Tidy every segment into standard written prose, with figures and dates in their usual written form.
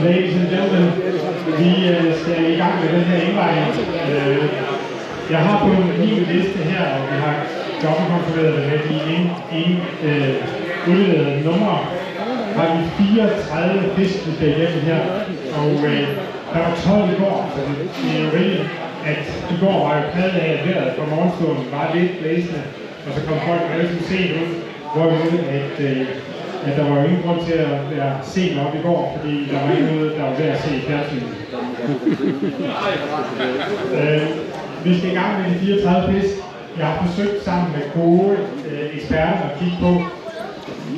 Ladies and gentlemen, vi skal i gang med den her indvejning. Jeg har på min liste her, og vi har dobbeltkontrolleret det med de udleverede numre. Har vi 34 fisk, vi skal igennem her, og der var 12 i går, så det er jo rigtigt, at i går var jo præget af, at vejret fra morgenstunden var lidt blæsende, og så kom folk relativt sent ud, hvorimod at der var jo ingen grund til at være sent op i går, fordi der var ikke noget, der var værd at se i fjernsynet. Vi skal i gang med de 34 fisk. Jeg har forsøgt sammen med gode eksperter at kigge på,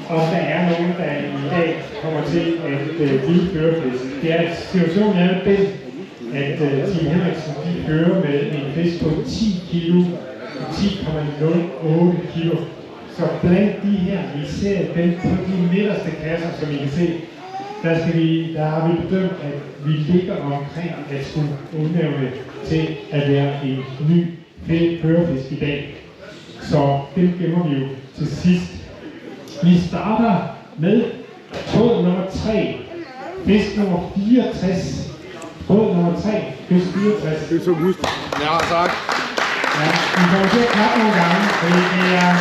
om der er nogen, der i dag kommer til at give førerfisk. Det er situationen er den, at Team Henriksen fører med en fisk på 10 kilo, 10,08 kilo. Så blandt de her, vi ser den på de midterste kasser, som I kan se, der har vi bedømt, at vi ligger omkring at skulle udnævne til at være en ny førerfisk i dag. Så det gemmer vi jo til sidst. Vi starter med båd nummer 3, fisk nummer 64. Båd nummer 3, fisk 64. Det er så husk. Ja, tak. Ja, vi kommer til at klappe nogle gange, fordi det er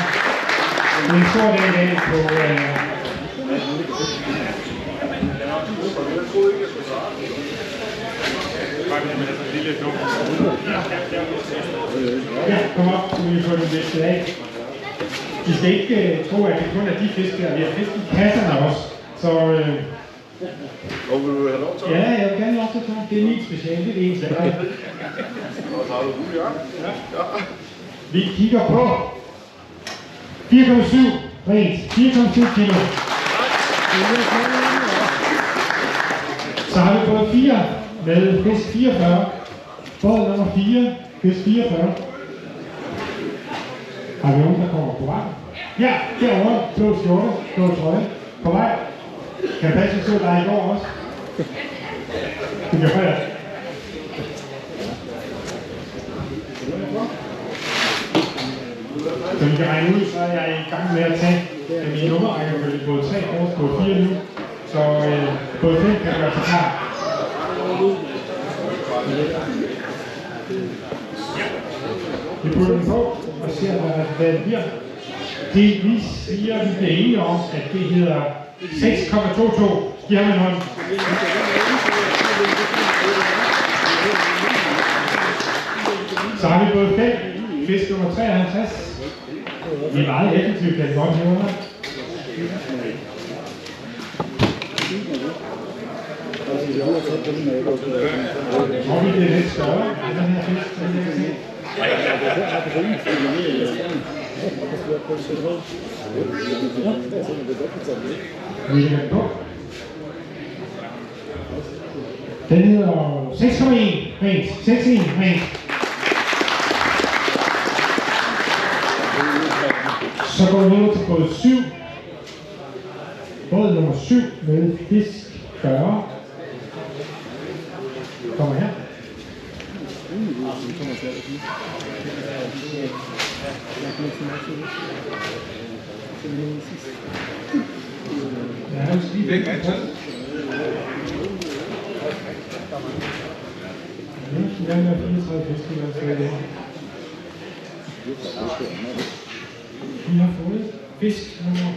en stor dag i dag på... Ja, kom op, så vi får den lidt af. I skal ikke tro, at det kun er de fisk der. Vi har fisk i kasserne også. Så... Og vil du have lov til? Ja, jeg vil gerne lov til at tage. Det er mit speciale, det er det eneste. Og så har du gul, ja. Vi kigger på 4,7 rent. 4,7 kilo. Så har vi båd 4 med fisk 44. Båd nummer 4, fisk 44. Har vi nogen, der kommer på vej? Ja, derovre. Blå skjorte, blå trøje. På vej. Kan det passe, så dig i går også? Det gør jeg. Som I kan regne ud, så er jeg i gang med at tage mine nummerrækker på både 3 år på 4 nu. Så både 5 kan gøre sig klar. Vi putter den på og ser, hvad det bliver. Det vi siger, vi bliver enige om, at det hedder 6,22. Giv ham en hånd. Så har vi både 5, fisk nummer 53. Vi er meget effektivt, den godt hæver. Og vi bliver lidt større i den her fisk. Vi lægger den på. Den hedder 6,1 rent. 6,1 rent. Så går vi videre til båd 7. Båd nummer 7 med fisk 40. Kommer her. Ja, det er lige væk. Jeg vil have 34 fisk, vi har fået fisk nummer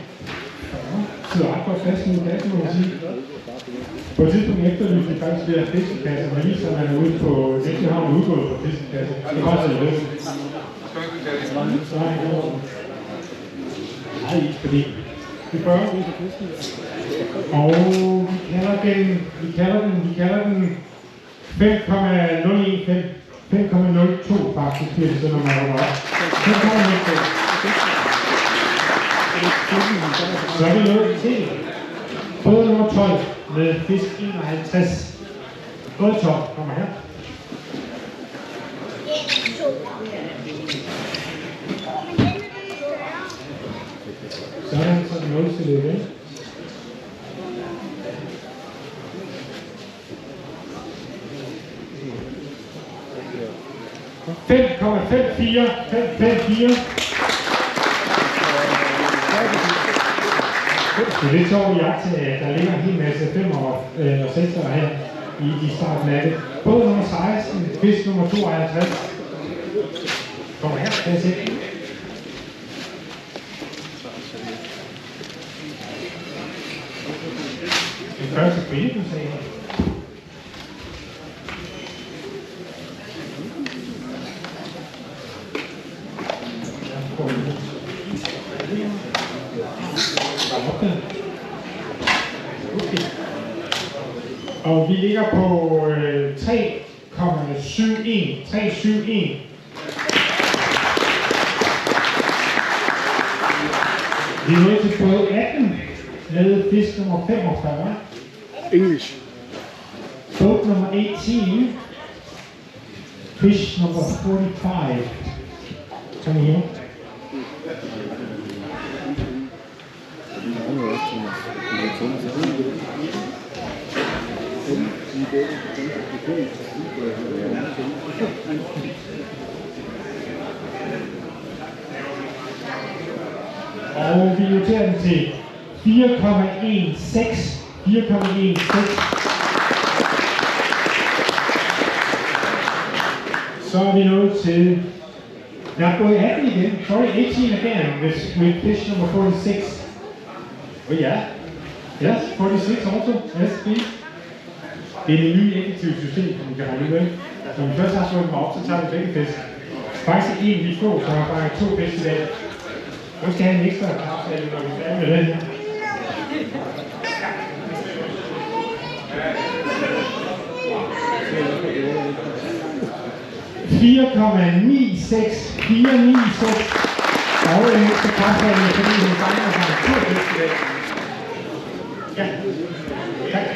40. Sidder ret godt fast i kassen, må man sige. På et tidspunkt efterlyste vi faktisk flere fiskekasser, men viser, at man er ude på Næstværhavn udgået på fiskekasser. Det er bare til det. Nej, fordi vi prøver. Og vi kalder den 5,015. 5,02 faktisk, bliver det så, når man er op. 5,02. Så er vi nået til båd nummer 12 med fisk 51. Båd 12 kommer her. Sådan, så er det nået til det igen. Det er lidt sjovt i jagt, at der ligger en hel masse 5'er og 6'er her i starten af det. Båd nummer 16, fisk nummer 52. Kommer her, kan jeg se. Den første kvinde, du sagde. Okay. Og vi ligger på 3,71. 371. Vi er nået til både 18 med fisk nummer 45. English. Boat number 18. Fish number 45. Come here. Og vi noterer den til 4,16. 4,16. Så er vi nået til... Der er gået 18 igen. Sorry, 18 again with fish number 46. Oh yeah. Yes, 46 also. Yes, please. Det er det nye effektive system, som vi kan holde ud af. Når vi først har slået dem op, så tager vi begge fisk. Faktisk en lige få, så har bare 2 fisk i dag. Nu skal jeg have en ekstra aftale, når vi er færdige med den her. (4,96) 496. Og en ekstra kraftfald, fordi hun fanger sig 2 fisk i dag. Ja. Tak.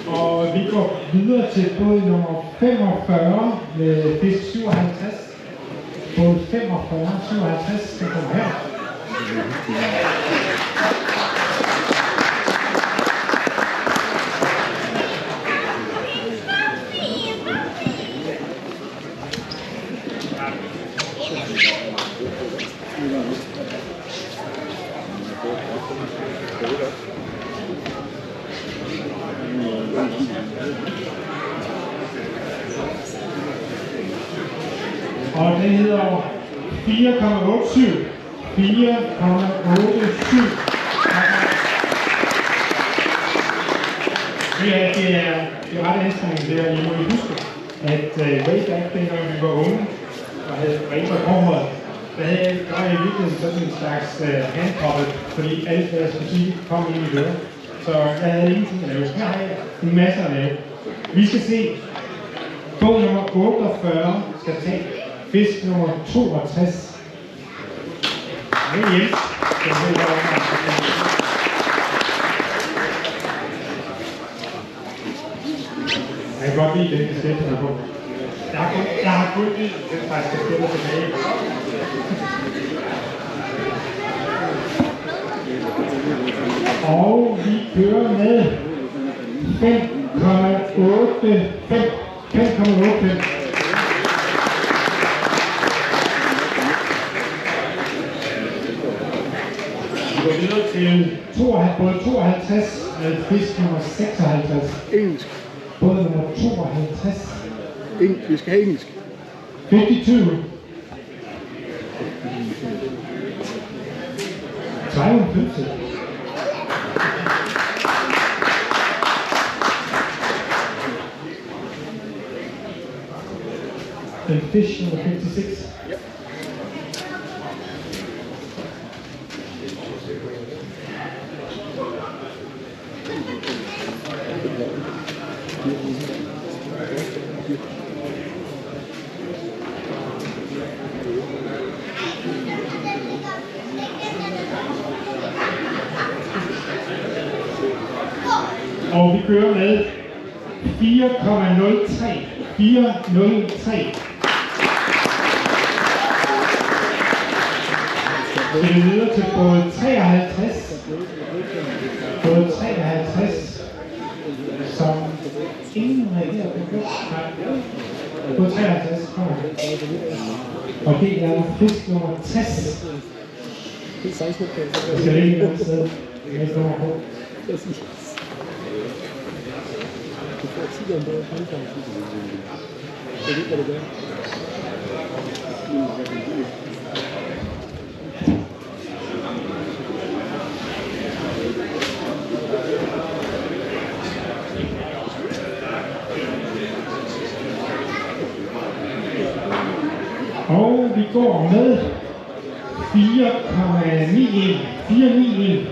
Og vi går videre til båd nummer 45 med fisk 57. Båd 45, 57, den kommer her. Og den hedder 4,87. 4,87. Det er ret anstrengende der. I må lige huske, at way back dengang vi var unge og havde rigtig forhold, der var jeg i virkeligheden sådan en slags handpoppet, fordi alle deres musik kom ind i døren. Så jeg havde ingenting at lave. Her har jeg en masse at lave. Vi skal se, båd nummer 48 skal tage fisk nummer 62. Det er Jens. Jeg kan godt lide den kasket, den er på. Jeg har kun lide den faktisk kasket tilbage. Og vi kører med 5,85. 5,85. Vi går videre til både 52 med fisk nummer 56. Engelsk. Både nummer 52. Vi skal have engelsk. 52. 52. And fish number 56. Yep. Og vi kører med 4,03. 4,03. Så vi er videre til både 53. Både 53. Som ingen reagerer på. Både 53 kommer. Og det er fisk nummer 60. Det er 16 år. Jeg skal ligge et eller andet sted. Næste nummer på. Præcis. Du får 10 om både håndgang. Jeg ved, hvad det gør. Og vi går med 4,91. 491.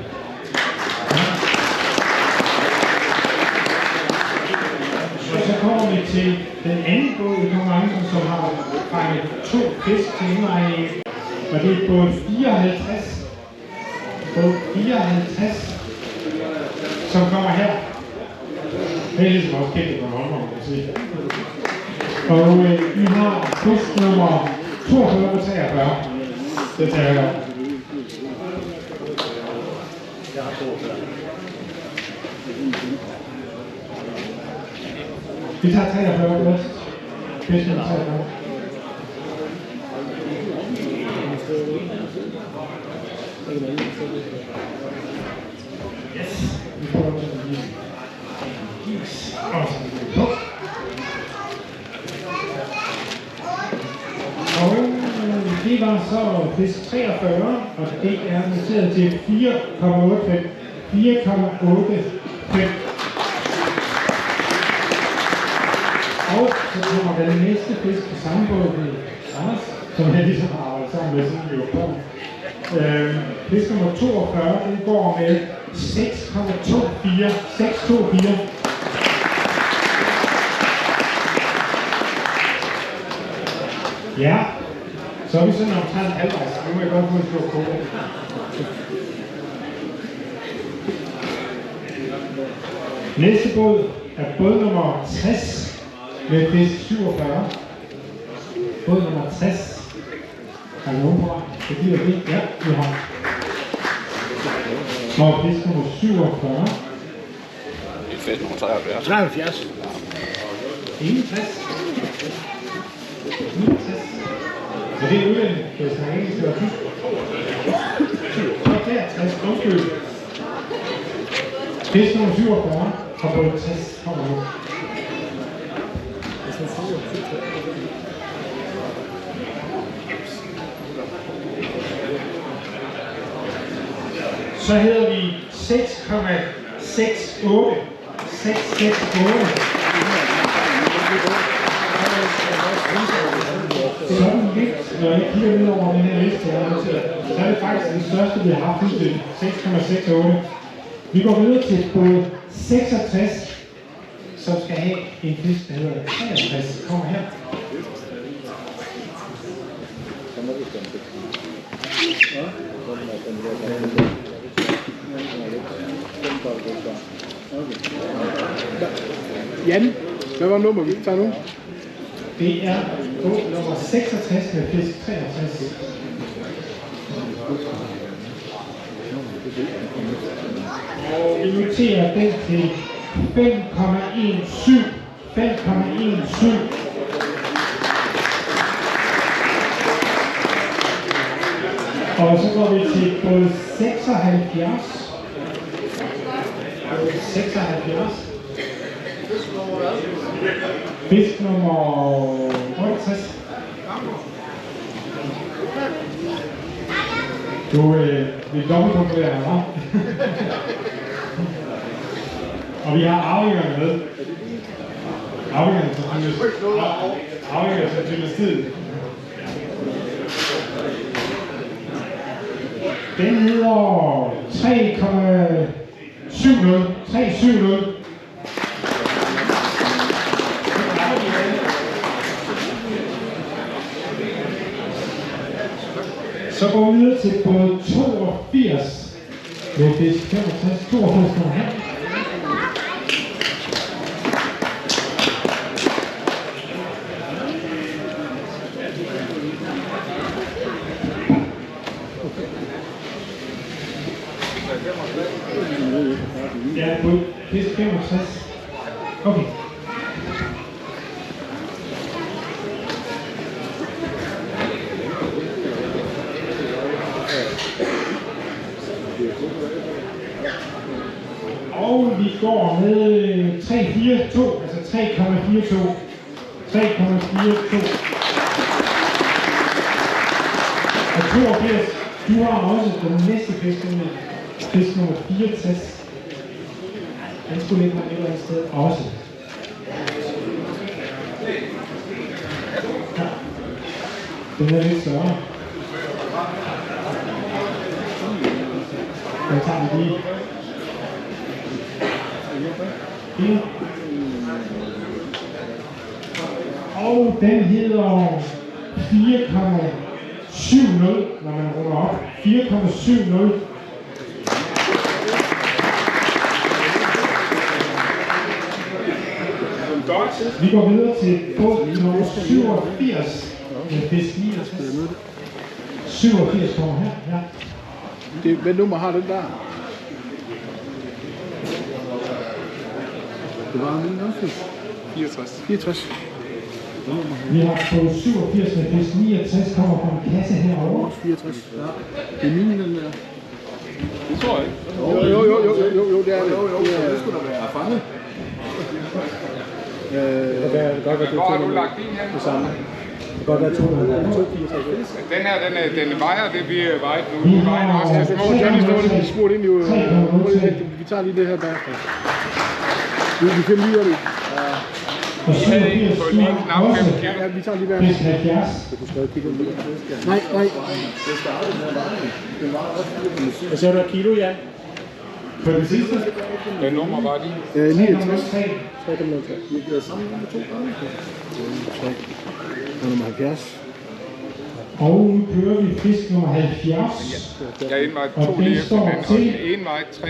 Og så kommer vi til den anden båd i konkurrencen, som har fanget 2 fisk til indvejning. Og det er båd 54. Båd 54, som kommer her. Det er ligesom også kendt på Bornholm, kan man sige. Og vi har fisk nummer 42 og 43. Det tager jeg op. Vi tager 43 først. Fisk nummer 43. Yes. Vi får den lige. Og så på. Og det var så fisk 43, og det er noteret til 4,85. 4,85. Og så kommer den næste fisk på samme båd ved Anders, som jeg ligesom har arbejdet sammen med, siden vi var på. Fisk nummer 42, den går med 6,24. 6,24. Ja, så er vi sådan omtrent halvvejs. Nu må jeg godt få en stor kåre. Næste båd er båd nummer 60 med fisk 47. Båd nummer 60. Er der nogen på vej? Det giver det. Ja, vi har. Og fisk nummer 47. Det er fedt nummer 73. 73. 61. 69. Så det er udlænding, kan jeg snakke engelsk eller tysk? Så der, 60, undskyld. Fisk nummer 47, og på 60 kommer nu. Så hedder vi 6,68. 6,68. Sådan lidt, når jeg kigger ned over den her liste, så er det faktisk den største, vi har haft hidtil. 6,68. Vi går videre til båd 66, som skal have en fisk, der hedder 63. Kommer her. Jan, hvad var nummer, vi tager nu? Det er båd nummer 66 med fisk 63. Og vi noterer den til 5,17. 5,17. Og så går vi til båd 76. Båd 76. Fisk nummer 68. Du vil dobbeltkonkurrere her, hva'? Og vi har arvingerne med. Arvingerne til dynastit. Den hedder 3,70. 3,70. Så går vi videre til båd 82 med fisk 65. 82 kommer her. Ja, båd fisk 65. Okay. Og vi går med 3,42, altså 3,42. 3,42. Og 82, du har også den næste fisk nummer 64. Den skulle ligge et eller andet sted også. Ja. Den er lidt større. Den tager vi lige. Her. Og den hedder 4,70, når man runder op. 4,70. Vi går videre til båd nummer 87. Fisk 87 kommer her. Ja. Hvad nummer har den der? Det var en også. 64. 64. Vi har på 87 med fisk 69 kommer fra en kasse herovre. 64. Ja. Det er min den der. Det tror jeg ikke. Jo, det er det. Det skulle da være fanget. Hvor har du lagt din her? Det samme. Det kan godt være 264. Den vejer det, vi vejer nu. Vi vejer også til små. Johnny står lidt smurt ind i. Vi tager lige det her bagfra. Vi finder lige det. Og 87 på lige knap 5 kilo. Ja, vi tager lige bagfra. fisk 70. Du skal kigge på det. Nej. Hvad siger du, kilo, ja? På det sidste. Hvad nummer var de? 69. 3,03. 3,03. Vi giver sammen med 2 gange. 3. Nummer 70. Og nu kører vi fisk nummer 70. Jeg indvejede Og 2 den lige efter står den, og til den ene vejede 3,1, og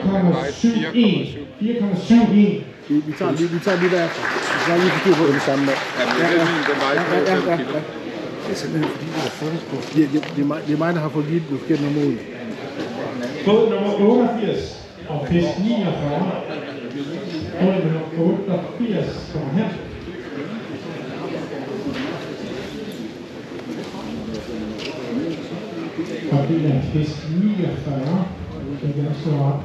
den anden vejede 4,7. 4,71. Vi tager lige der. Vi tager lige forstyr på det samme. Ja, men det er min, den vejede 5 kilo. Det er simpelthen fordi, det er fokus. Det er mig, der har fået givet det forkert nummer ud. Båd nummer 88 og fisk 49. Båd nummer 88 kommer her. Og det er fisk 49. Det kan også stå op.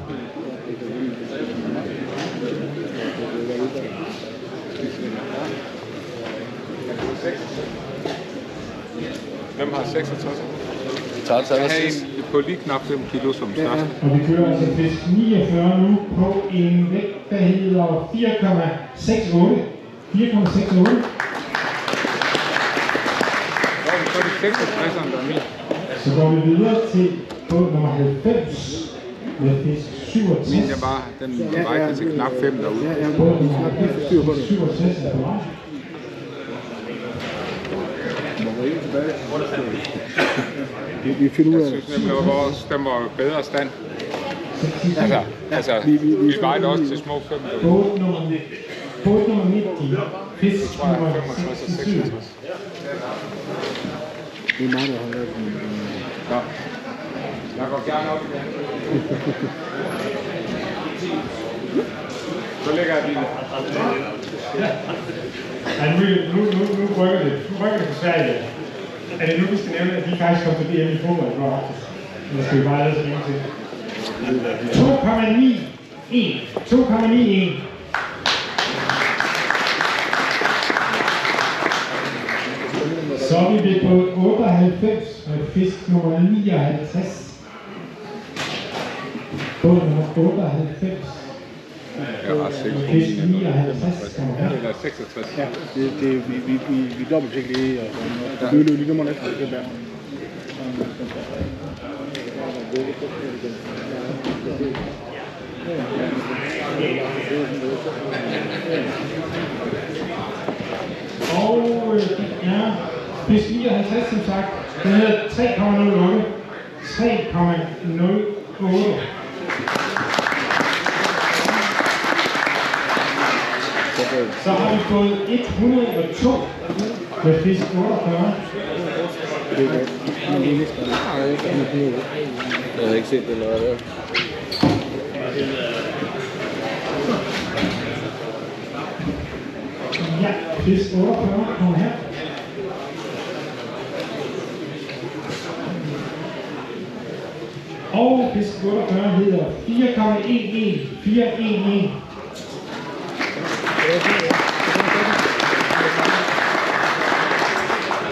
Hvem har 66? tager Jeg har en på lige knap 5 kilo som største. Og vi kører altså fisk 49 nu på en vægt, der hedder 4,68. 4,68. Så er det 66'eren, der er min. Så går vi videre til båd nummer 90 med fisk 67. Min er bare, den vejede til knap 5 derude. Båd nummer 67 er på vej. Vi finder ud af Jeg synes nemlig, at vores den var bedre stand. Altså vi vejede også til små 5 derude. Båd nummer 90, fisk nummer 65 og 67. 66. det er mig, der har lavet den. Ja. Jeg går gerne op igen. Så lægger jeg bilen. Ja, nu rykker det. Nu rykker det for Sverige. Er det nu, vi skal nævne, at de faktisk kom til DM i fodbold i går aftes? Eller skal vi bare lade så længe til? 2,91. 2,91. Så er vi på 98 med fisk nummer 59. Båd nummer 98. Jeg er ret sikker på, Fisk 59 kommer her. eller 66. Ja, vi dobbelttjekker lige, og vi løber lige nummer efter det der. Og ja, fisk 59 som sagt, den hedder 3,08. 3,08. Så har vi fået 102 med fisk 48. Jeg havde ikke set det noget der. Ja, fisk 48 kommer her. Og fisk 48 hedder 4,11. 4,11.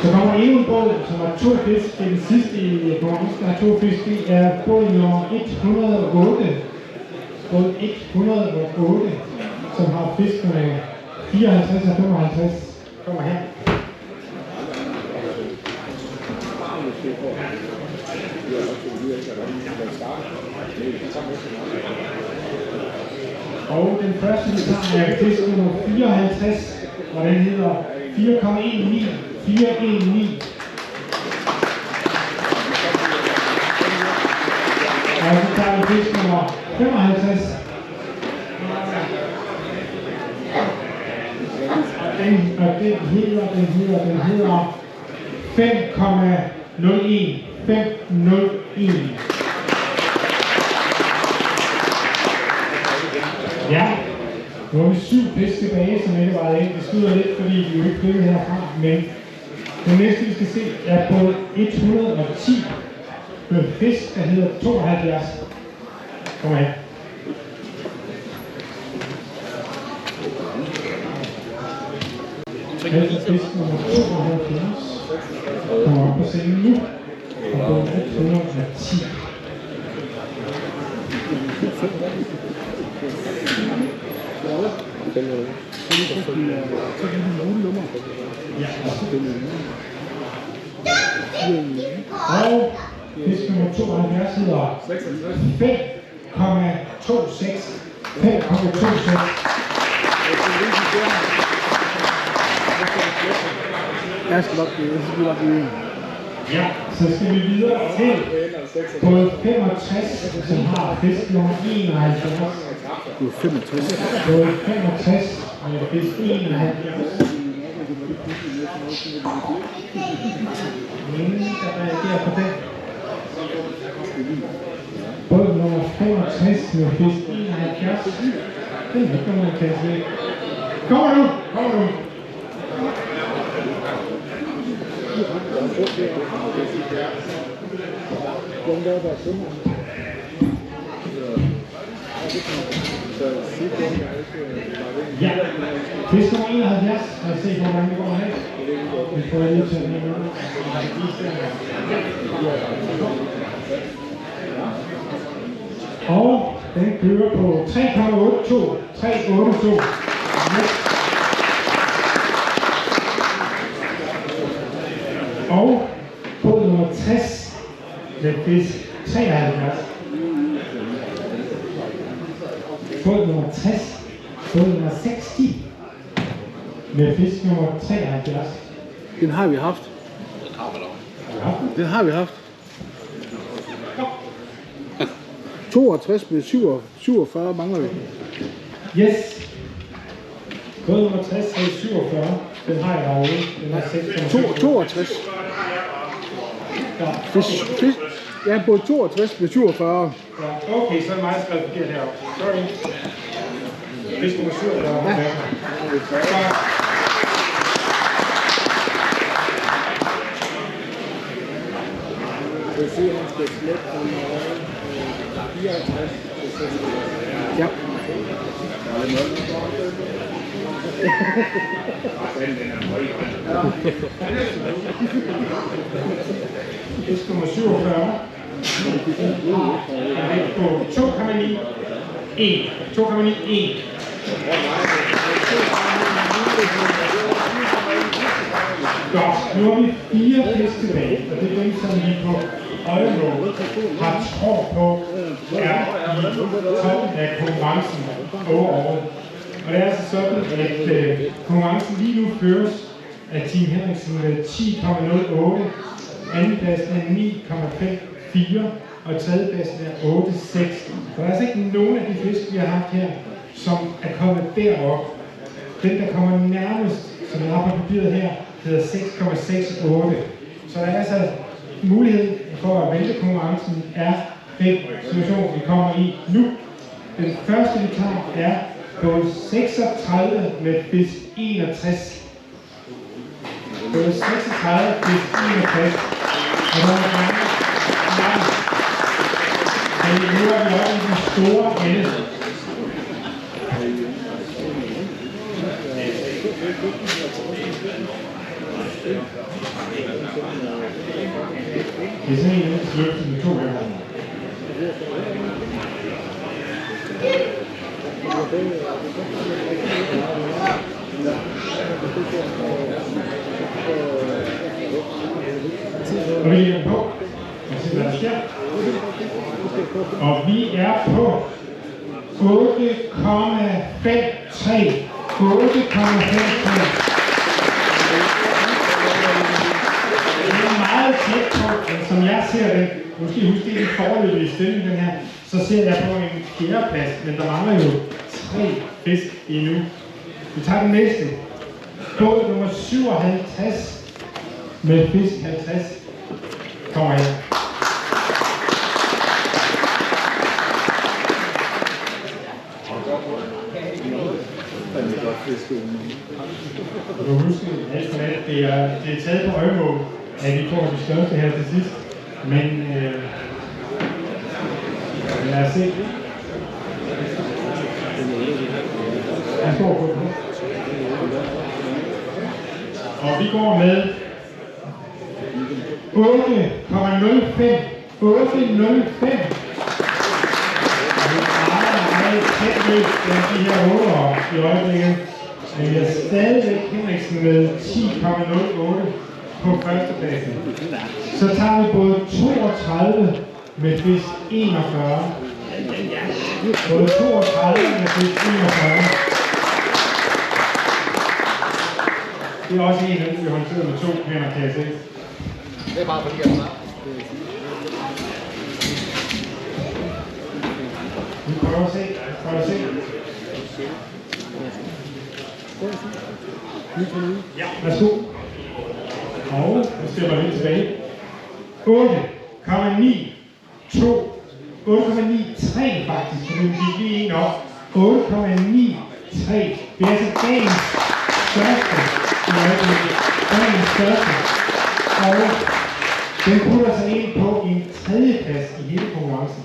Så kommer endnu en båd, som har 2 fisk. Det er den sidste i konkurrencen, der har 2 fisk. Det er båd nummer 108. Båd 108, som har fisk med 54 og 55. Kommer her. Og den første, vi tager, er fisk nummer 54, og den hedder 4,19. 4,19. Og så tager vi fisk nummer 55. Og den hedder 5,01. 5,01. Ja, nu har vi 7 fisk tilbage, som ikke var ind. Det skyder lidt, fordi vi jo ikke flytter herfra, men den næste, vi skal se, er på 110 med en fisk, der hedder 72. Kom her. Altså fisk nummer 72 kommer op på scenen nu, og på 110. Og fisk nummer 72 hedder 5,26. 5,26. Jeg skal nok blive. Ja, så skal vi videre til båd 65, som har fisk nummer 71. Du er 65. Båd 65 med fisk 71. Ingen, der reagerer på det. Båd nummer 65 med fisk 71. Den er ikke nogen, der kan se. Kommer nu! Kommer nu! Ja, fisk nummer 71. Lad os se, hvor mange går her. Vi får lige til den her med. Og den kører på 3,82. 3,82. Og båd nummer 60 med fisk 73. Båd nummer 60, båd nummer 60 med fisk nummer 73. Den har vi haft. Den har vi haft. 62 med 47 mangler vi. Yes. Båd nummer 60 er 47. Den har jeg derude. Den er 6,62. 62. Fisk. Ja, både 62 med 47. Ja, okay, så er det mig, der skrev forkert heroppe. Sorry. Fisk nummer 47. Ja. Jeg siger, han skal slette fra 54 til 66. Ja. Fisk nummer 47. Er det på 2,91. 2,91. Godt, nu har vi 4 fisk tilbage, og det er dem, som vi på øjemål har tror på er i toppen af konkurrencen overall. Og det er altså sådan, at konkurrencen lige nu føres af Team Henriksen med 10,08, andenpladsen er 9,54 og tredjepladsen er 8,6. Der er altså ikke nogen af de fisk, vi har haft her, som er kommet derop. Den, der kommer nærmest, som jeg har på papiret her, hedder 6,68. Så der er altså mulighed for at vælge konkurrencen er den situation, vi kommer i nu. Den første, vi tager, er på 36 med fisk 61. På 36 fisk 61. Og der er mange. nu er vi oppe i den store ende. Det er sådan en af de løfte, vi tog her. Og vi ligger på. Og se hvad der sker. Og vi er på 8,53. 8,53. Det er meget tæt på, men som jeg ser det, nu skal I huske, det er en foreløbig stilling den her, så ser jeg på en fjerdeplads, men der mangler jo 3 fisk endnu. Vi tager den næste. Båd nummer 57 med fisk 50. Kommer her. Du kan huske, at det er taget på øjemål, at vi får de største her til sidst. Men lad os se. Han står på den. Og vi går med 8,05. 8,05. Meget tæt løb blandt de her 8'ere i øjeblikket. Men vi er stadigvæk Henriksen med 10,08 på førstepladsen. Så tager vi både 32 med fisk 41. Både 32 med fisk 41. Det er også en af dem, vi håndterer med 2 hænder, kan jeg se. Det er bare fordi, jeg snart. Vi prøver at se. Prøver at se. Ja, værsgo. Og nu stiller vi lidt tilbage. 8,92. 8,93 faktisk, så vi gik lige en op. 8,93. Det er altså dagens største. Dagens største. Og den putter sig ind på en 3. plads i hele konkurrencen.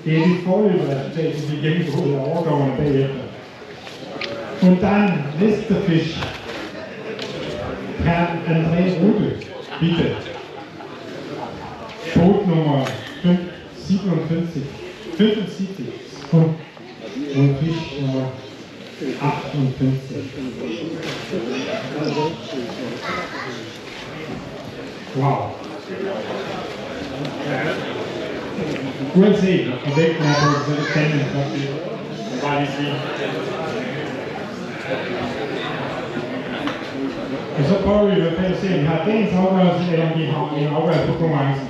Det er det forløbende resultat, som vi gennemgået af overdommerne bagefter. Und dann letzter Fisch. Herr Andreas Rute, bitte. Boot Nummer 57. 75. Und Fisch Nummer 58. Wow. Uanset hvor vægten er på, så er det fandme godt det. Bare lige sige. Og så prøver vi i hvert fald at se, om vi har dagens afgørelse, eller om vi har en afgørelse på konkurrencen.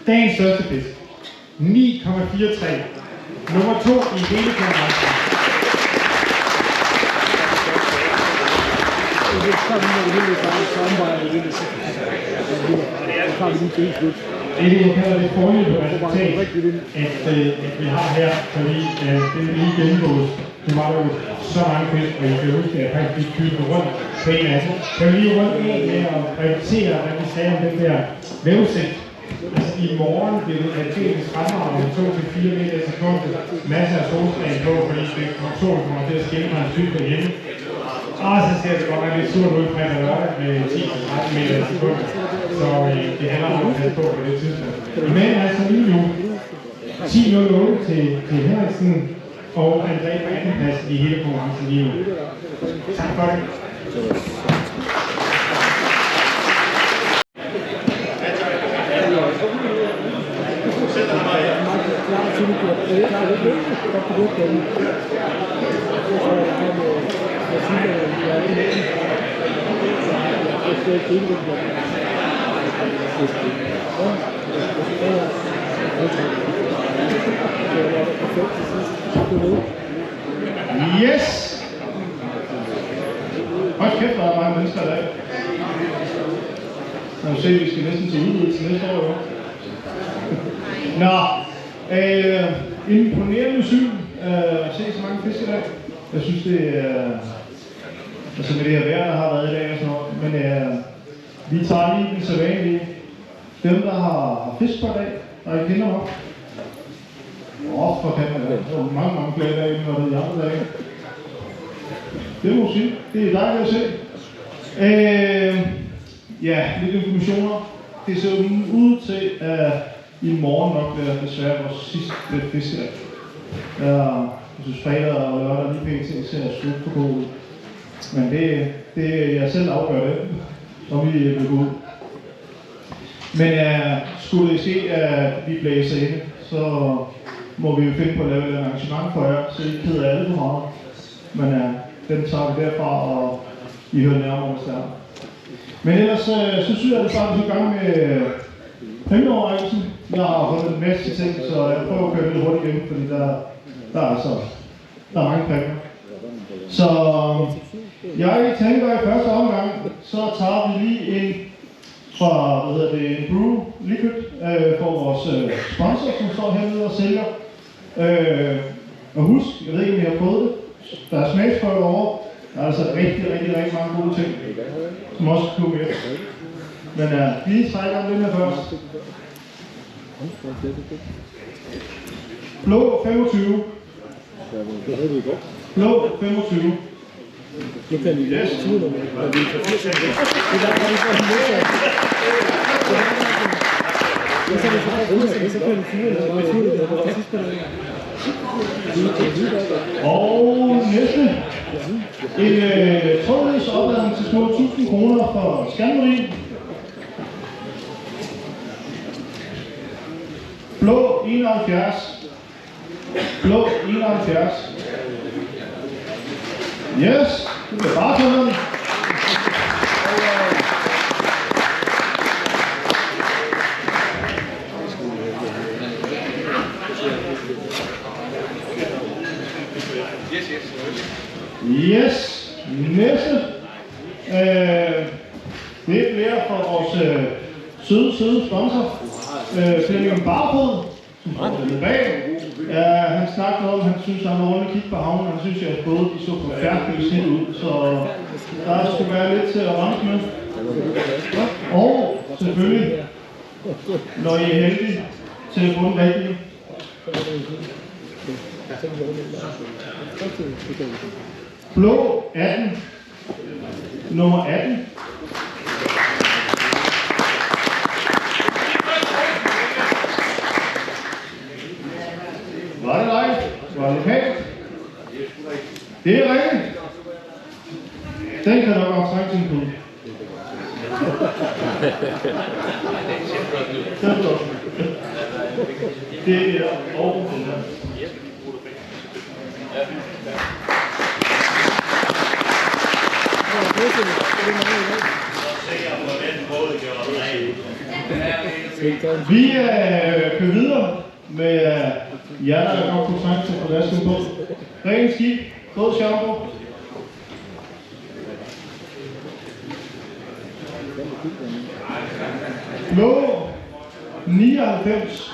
Dagens største fisk. 9,43. Nummer 2 i hele konkurrencen. Det er det, jeg kalder det forløbende resultat, at vi har her, fordi det er lige gennemgået. Nu var der jo så mange fisk, og jeg kan huske, at jeg faktisk kørte rundt på en af dem. Jeg vil lige rundt med at repetere, hvad vi sagde om den der vævsigt. Altså i morgen bliver det aldeles fremragende 2-4 meter i sekundet. Masser af solstræn på, fordi solen kommer til at skinne mig en tyk derhjemme. Og så ser det godt nok lidt surt ud fredag lørdag med 10-13 meter i sekundet. Så det handler om at passe på det tidspunkt. Men altså lige nu 10.08 til Henriksen. Og André på 18. plads i hele konkurrencen lige nu. Tak for det. Yes! Hold kæft, der er mange mennesker i dag. Nå, se, vi skal næsten til udvidelse næste år. Nå, imponerende syn at se så mange fisk i dag. Jeg synes, det er... Altså med det her vejr, der har været i dag og sådan noget. Men vi tager lige den sædvanlige. Dem, der har fisk på i dag, og I kender op. For fanden, der var mange flere dage, når det er de andre dage. Det må sige. Det er dejligt at se. Ja, lidt informationer. Det ser ud til, at i morgen nok bliver desværre vores sidste fiskdag. Jeg synes fredag og lørdag lige pt. Ser slut på gået. Men det er jeg selv afgør det, om vi vil gå ud. Men skulle det ske, at vi blæser inde, så må vi jo finde på at lave et arrangement for jer, så I ikke keder alle for meget. Men den tager vi derfra, og I hører nærmere, hvis der er. Men ellers så synes jeg, at det starter i gang med pengeoverrækkelsen. Jeg har fundet en masse ting, så jeg prøver at køre lidt hurtigt igen, fordi der er mange penge. Så jeg tænker i første omgang, så tager vi lige en fra, en Brew Liquid for vores sponsor, som står hernede og sælger. Og husk, jeg ved ikke, om I har fået det. Der er smagsprøver over. Der er altså rigtig mange gode ting, som også kan komme efter. Men lige trækker om den her først. Blå 25. Blå 25. Nu kan vi yes. Og næste. En trådløs opladning til små 1000 kroner for Scanmarin. Blå 71. Blå 71. Yes, det bliver bare sådan. Yes, næste. Det bliver for vores søde sponsor, Flemming Barfod, som står bag. Han snakkede om, at han synes, at han var ordentligt kigge på havnen. Han synes, at både de så forfærdeligt snit ud, så der skulle være lidt til at ramse med. Og selvfølgelig, når I er heldige til at få den rigtige. Blå 18. Nummer 18. Var det dejligt? Var det pænt? Det er rigtigt. Den kan der godt trække til en pude. Det er over den her. Vi kører videre med jer, der godt kunne trænge til at få vasken på. Ren skib, god shampoo. Blå 99.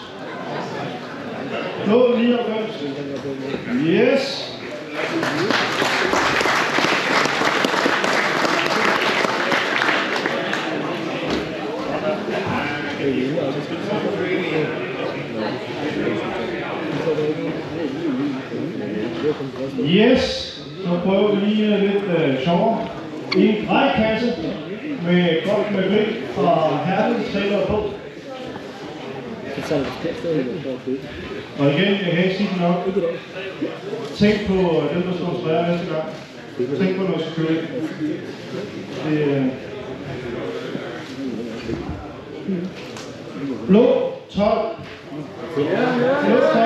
Blå 99. Yes. Yes, så prøver vi lige lidt sjovere. En drejkasse med godt med grin fra Hertens Sailor på. Og igen, jeg kan ikke sige det nok. Tænk på dem, der står svære næste gang. Tænk på, når jeg skal køre ind. Blå 12. Blå 12.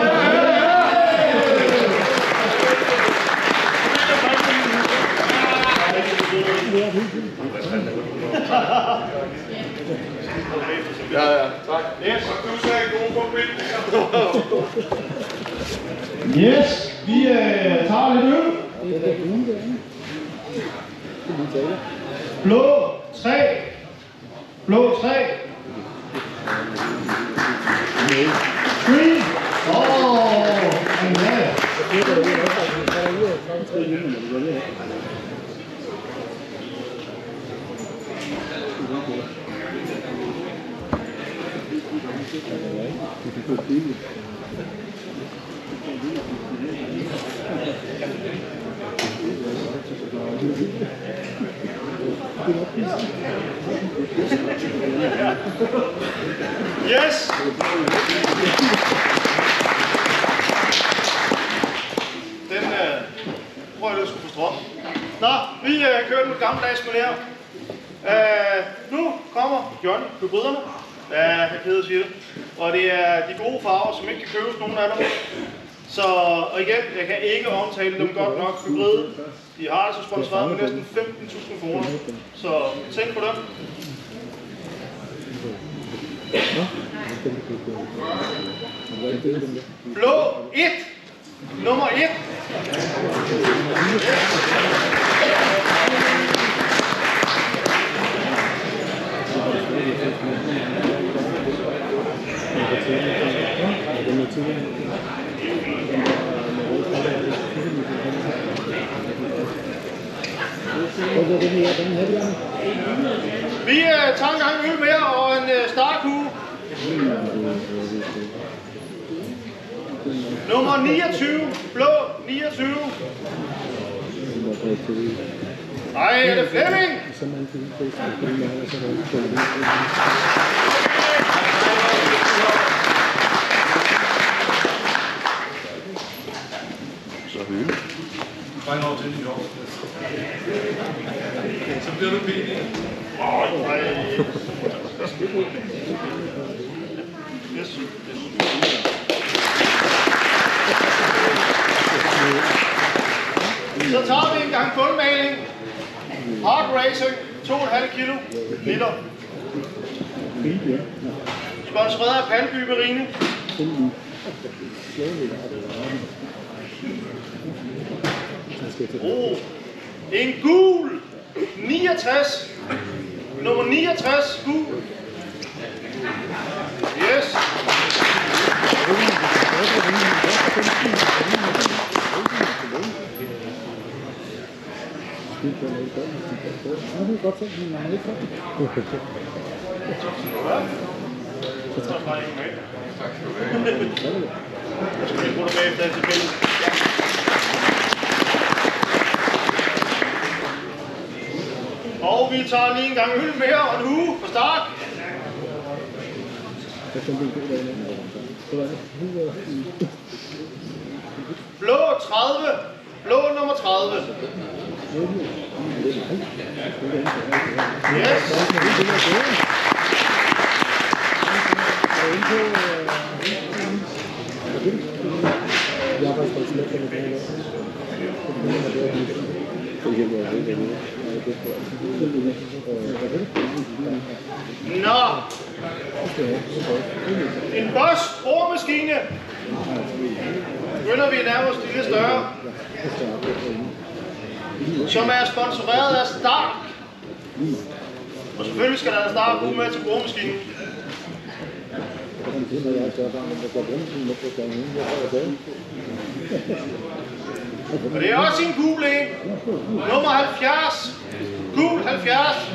Ja, tak. Yes, du sagde god på billedet. Yes, vi tager lidt øl. Blå 3. Blå 3. Green. Yes! Den tror jeg, du skulle få strøm. Nå, vi kører den gammeldags manér. Nu kommer John, hybriderne. Ja, jeg er ked af at sige det. Og det er de gode farver, som ikke kan købes nogen af dem. Så, og igen, jeg kan ikke omtale dem godt nok. Hybrid, de har altså sponsoreret med næsten 15.000 kroner. Så tænk på dem. Blå 1. Nummer 1. Vi tager en gang øl mere og en starkhue. Nummer 29, blå 29. Ej, er det Flemming? Så hyggeligt. Så bliver du pinlig. Yes. Så tager vi en gang gulvmaling. Hard Racing, 2,5 kilo liter. Sponsoreret af Palby Marine. En gul 69. Nummer 69, gul. Yes. Og vi tager lige en gang øl mere og en hue for start. Blå 30. Blå nummer 30. Yes. Nå. En Bosch boremaskine. Begynder vi nærmest lidt større. Som er sponsoreret af Stark. Og selvfølgelig skal der Stark ud med til boremaskinen. Og det er også en gul en. Nummer 70. Gul 70.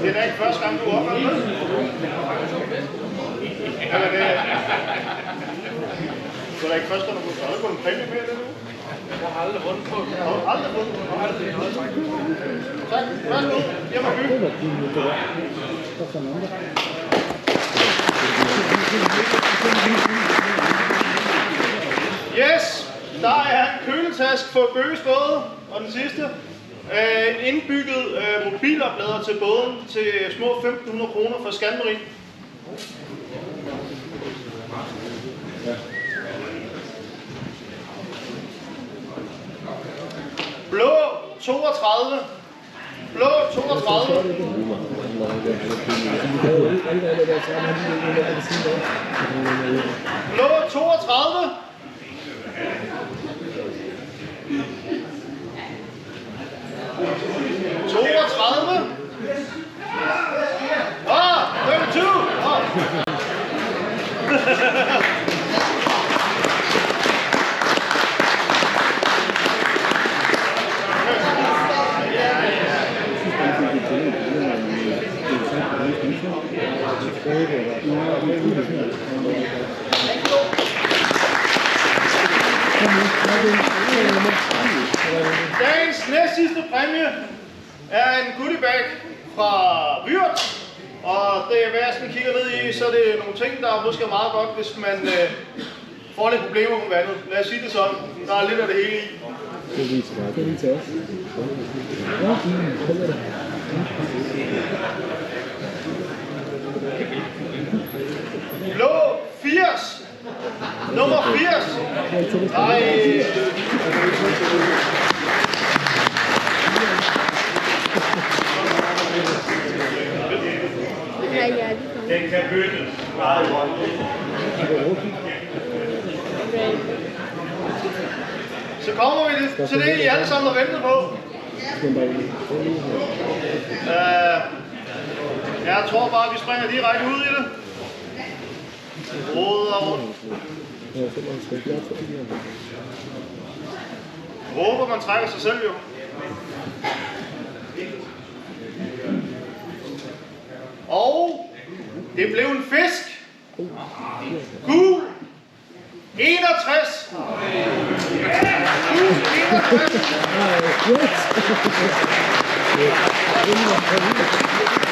Det er da ikke første gang, du er oppe med. Eller det er... Så er det ikke første gang, du har fået en præmie med det nu? Jeg har aldrig vundet på det. Har du aldrig vundet på det? Tak. Værsgo. Hjem og bygge. Yes. Der er en køletask for Bøges både. Og den sidste. En indbygget mobiloplader til båden til små 1.500 kroner fra Scanmarin. Blå 32. Blå 32. Blå 32. Ah, 32. Dagens næstsidste præmie er en goodie bag fra Vyrt. Og det er hvad jeg sådan kigger ned i, så er det nogle ting, der er måske meget godt, hvis man får lidt problemer med vandet. Lad os sige det sådan. Der er lidt af det hele i. Blå 80. Nummer 80. Nej. Den kan byttes meget godt. Så kommer vi til det, I alle sammen har ventet på. Jeg tror bare, at vi springer direkte ud i det. Råder rundt. Håber, man trækker sig selv jo. Og det blev en fisk. Gul 61. Gul 61.